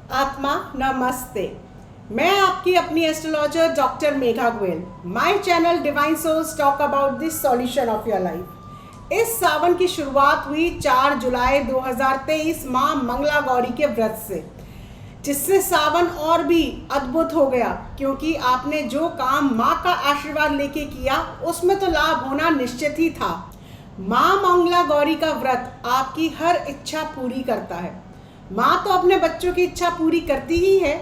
आत्मा नमस्ते। मैं आपकी अपनी astrologer doctor Megha Goyal. My channel divine souls talk about this solution of your life. इस सावन की शुरुआत हुई 4 जुलाई 2023 माँ मंगला गौरी के व्रत से, जिससे सावन और भी अद्भुत हो गया, क्योंकि आपने जो काम माँ का आशीर्वाद लेके किया उसमें तो लाभ होना निश्चित ही था। माँ मंगला गौरी का व्रत आपकी हर इच्छा पूरी करता है। माँ तो अपने बच्चों की इच्छा पूरी करती ही है।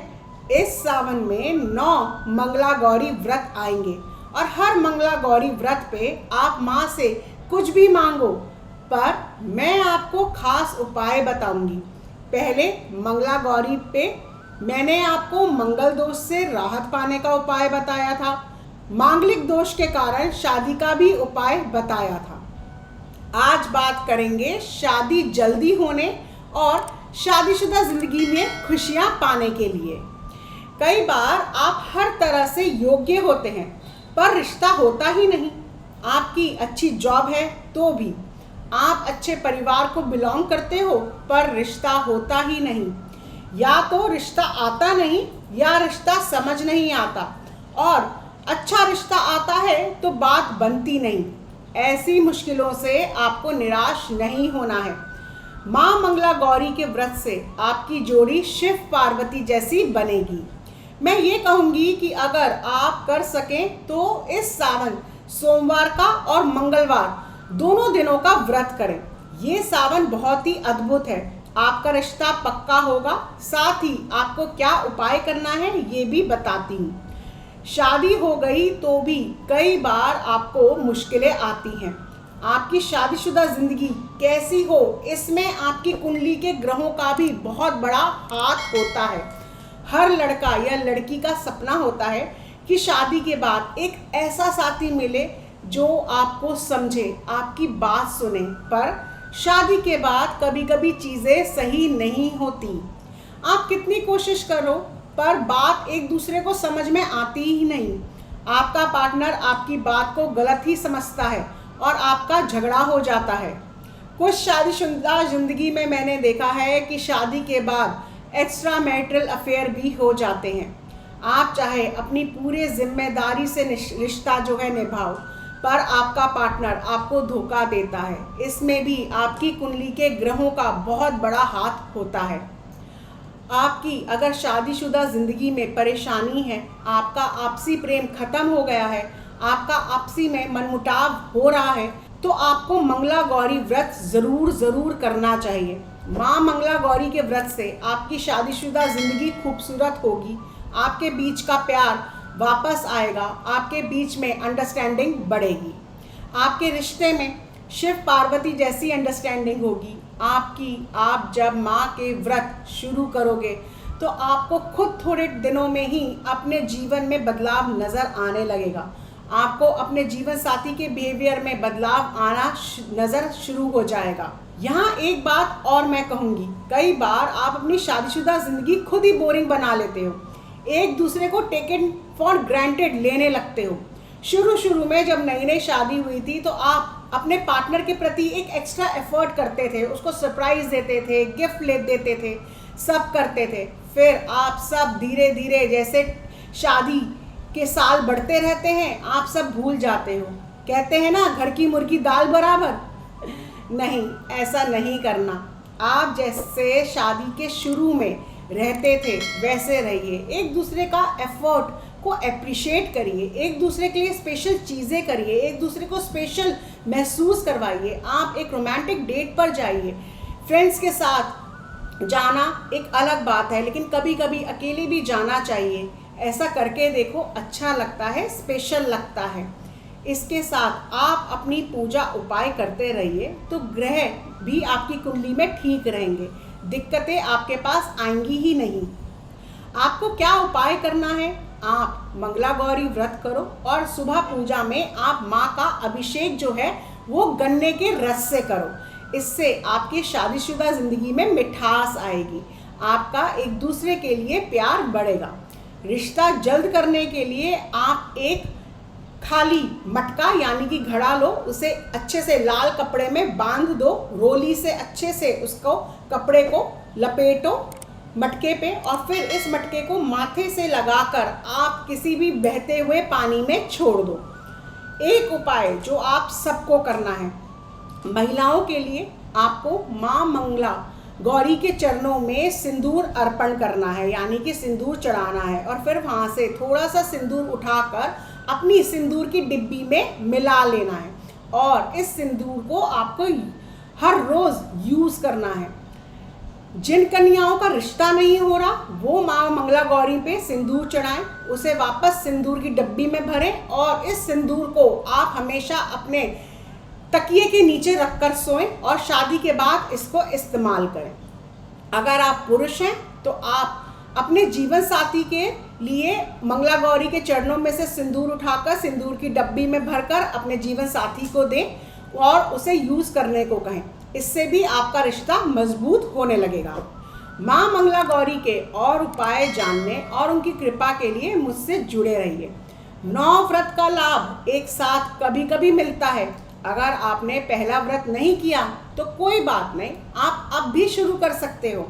इस सावन में 9 मंगला गौरी व्रत आएंगे और हर मंगला गौरी व्रत पे आप माँ से कुछ भी मांगो, पर मैं आपको खास उपाय बताऊंगी। पहले मंगला गौरी पे मैंने आपको मंगल दोष से राहत पाने का उपाय बताया था। मांगलिक दोष के कारण शादी का भी उपाय बताया था। आज बात करेंगे शादी जल्दी होने और शादीशुदा जिंदगी में खुशियां पाने के लिए। कई बार आप हर तरह से योग्य होते हैं, पर रिश्ता होता ही नहीं। आपकी अच्छी जॉब है तो भी, आप अच्छे परिवार को बिलोंग करते हो, पर रिश्ता होता ही नहीं। या तो रिश्ता आता नहीं या रिश्ता समझ नहीं आता, और अच्छा रिश्ता आता है तो बात बनती नहीं। ऐसी मुश्किलों से आपको निराश नहीं होना है। माँ मंगला गौरी के व्रत से आपकी जोड़ी शिव पार्वती जैसी बनेगी। मैं ये कहूँगी कि अगर आप कर सकें तो इस सावन सोमवार का और मंगलवार दोनों दिनों का व्रत करें। ये सावन बहुत ही अद्भुत है। आपका रिश्ता पक्का होगा। साथ ही आपको क्या उपाय करना है ये भी बताती हूँ। शादी हो गई तो भी कई बार आपको मुश्किलें आती हैं। आपकी शादीशुदा जिंदगी कैसी हो, इसमें आपकी कुंडली के ग्रहों का भी बहुत बड़ा हाथ होता है। हर लड़का या लड़की का सपना होता है कि शादी के बाद एक ऐसा साथी मिले जो आपको समझे, आपकी बात सुने, पर शादी के बाद कभी कभी चीज़ें सही नहीं होती। आप कितनी कोशिश करो, पर बात एक दूसरे को समझ में आती ही नहीं। आपका पार्टनर आपकी बात को गलत ही समझता है और आपका झगड़ा हो जाता है। कुछ शादीशुदा जिंदगी में मैंने देखा है कि शादी के बाद एक्स्ट्रा मैरिटल अफेयर भी हो जाते हैं। आप चाहे अपनी पूरे जिम्मेदारी से रिश्ता जो है निभाओ, पर आपका पार्टनर आपको धोखा देता है। इसमें भी आपकी कुंडली के ग्रहों का बहुत बड़ा हाथ होता है। आपकी अगर शादीशुदा जिंदगी में परेशानी है, आपका आपसी प्रेम खत्म हो गया है, आपका आपसी में मनमुटाव हो रहा है, तो आपको मंगला गौरी व्रत ज़रूर करना चाहिए। माँ मंगला गौरी के व्रत से आपकी शादीशुदा जिंदगी खूबसूरत होगी। आपके बीच का प्यार वापस आएगा, आपके बीच में अंडरस्टैंडिंग बढ़ेगी, आपके रिश्ते में शिव पार्वती जैसी अंडरस्टैंडिंग होगी। आप जब माँ के व्रत शुरू करोगे तो आपको खुद थोड़े दिनों में ही अपने जीवन में बदलाव नज़र आने लगेगा। आपको अपने जीवन साथी के बिहेवियर में बदलाव आना नज़र शुरू हो जाएगा। यहाँ एक बात और मैं कहूँगी, कई बार आप अपनी शादीशुदा ज़िंदगी खुद ही बोरिंग बना लेते हो। एक दूसरे को टेकन फॉर ग्रांटेड लेने लगते हो। शुरू में जब नई शादी हुई थी तो आप अपने पार्टनर के प्रति एक एक्स्ट्रा एफर्ट करते थे, उसको सरप्राइज देते थे, गिफ्ट ले देते थे, सब करते थे। फिर आप सब धीरे धीरे, जैसे शादी के साल बढ़ते रहते हैं, आप सब भूल जाते हो। कहते हैं ना, घर की मुर्गी दाल बराबर। नहीं, ऐसा नहीं करना। आप जैसे शादी के शुरू में रहते थे वैसे रहिए। एक दूसरे का एफर्ट को अप्रिशिएट करिए, एक दूसरे के लिए स्पेशल चीज़ें करिए, एक दूसरे को स्पेशल महसूस करवाइए। आप एक रोमांटिक डेट पर जाइए। फ्रेंड्स के साथ जाना एक अलग बात है, लेकिन कभी कभी अकेले भी जाना चाहिए। ऐसा करके देखो, अच्छा लगता है, स्पेशल लगता है। इसके साथ आप अपनी पूजा उपाय करते रहिए तो ग्रह भी आपकी कुंडली में ठीक रहेंगे। दिक्कतें आपके पास आएंगी ही नहीं। आपको क्या उपाय करना है? आप मंगला गौरी व्रत करो और सुबह पूजा में आप माँ का अभिषेक जो है वो गन्ने के रस से करो। इससे आपकी शादीशुदा जिंदगी में मिठास आएगी, आपका एक दूसरे के लिए प्यार बढ़ेगा। रिश्ता जल्द करने के लिए आप एक खाली मटका यानी कि घड़ा लो, उसे अच्छे से लाल कपड़े में बांध दो, रोली से अच्छे से उसको कपड़े को लपेटो मटके पे और फिर इस मटके को माथे से लगाकर आप किसी भी बहते हुए पानी में छोड़ दो। एक उपाय जो आप सबको करना है, महिलाओं के लिए आपको माँ मंगला गौरी के चरणों में सिंदूर अर्पण करना है, यानी कि सिंदूर चढ़ाना है और फिर वहाँ से थोड़ा सा सिंदूर उठाकर अपनी सिंदूर की डिब्बी में मिला लेना है और इस सिंदूर को आपको हर रोज़ यूज़ करना है। जिन कन्याओं का रिश्ता नहीं हो रहा वो माँ मंगला गौरी पे सिंदूर चढ़ाएं, उसे वापस सिंदूर की डब्बी में भरें और इस सिंदूर को आप हमेशा अपने तकिए के नीचे रखकर सोएं और शादी के बाद इसको इस्तेमाल करें। अगर आप पुरुष हैं तो आप अपने जीवन साथी के लिए मंगला गौरी के चरणों में से सिंदूर उठाकर सिंदूर की डब्बी में भरकर अपने जीवन साथी को दें और उसे यूज़ करने को कहें। इससे भी आपका रिश्ता मजबूत होने लगेगा। माँ मंगला गौरी के और उपाय जानने और उनकी कृपा के लिए मुझसे जुड़े रहिए। 9 व्रत का लाभ एक साथ कभी कभी मिलता है। अगर आपने पहला व्रत नहीं किया तो कोई बात नहीं, आप अब भी शुरू कर सकते हो।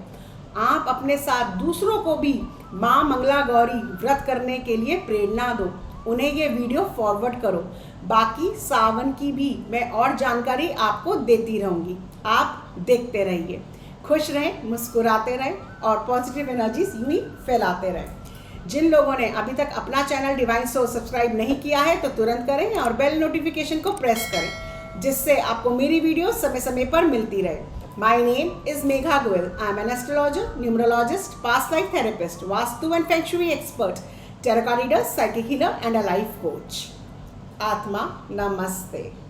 आप अपने साथ दूसरों को भी माँ मंगला गौरी व्रत करने के लिए प्रेरणा दो, उन्हें ये वीडियो फॉरवर्ड करो। बाकी सावन की भी मैं और जानकारी आपको देती रहूँगी। आप देखते रहिए, खुश रहें, मुस्कुराते रहें और पॉजिटिव एनर्जीज यूँ ही फैलाते रहें। जिन लोगों ने अभी तक अपना चैनल डिवाइन सोल सब्सक्राइब नहीं किया है तो तुरंत करें और बेल नोटिफिकेशन को प्रेस करें, जिससे आपको मेरी वीडियो समय समय पर मिलती रहे। My name is Megha Goel. I am an astrologer, numerologist, past life therapist, Vastu and Feng Shui expert, tarot reader, psychic healer and a life coach. Atma Namaste.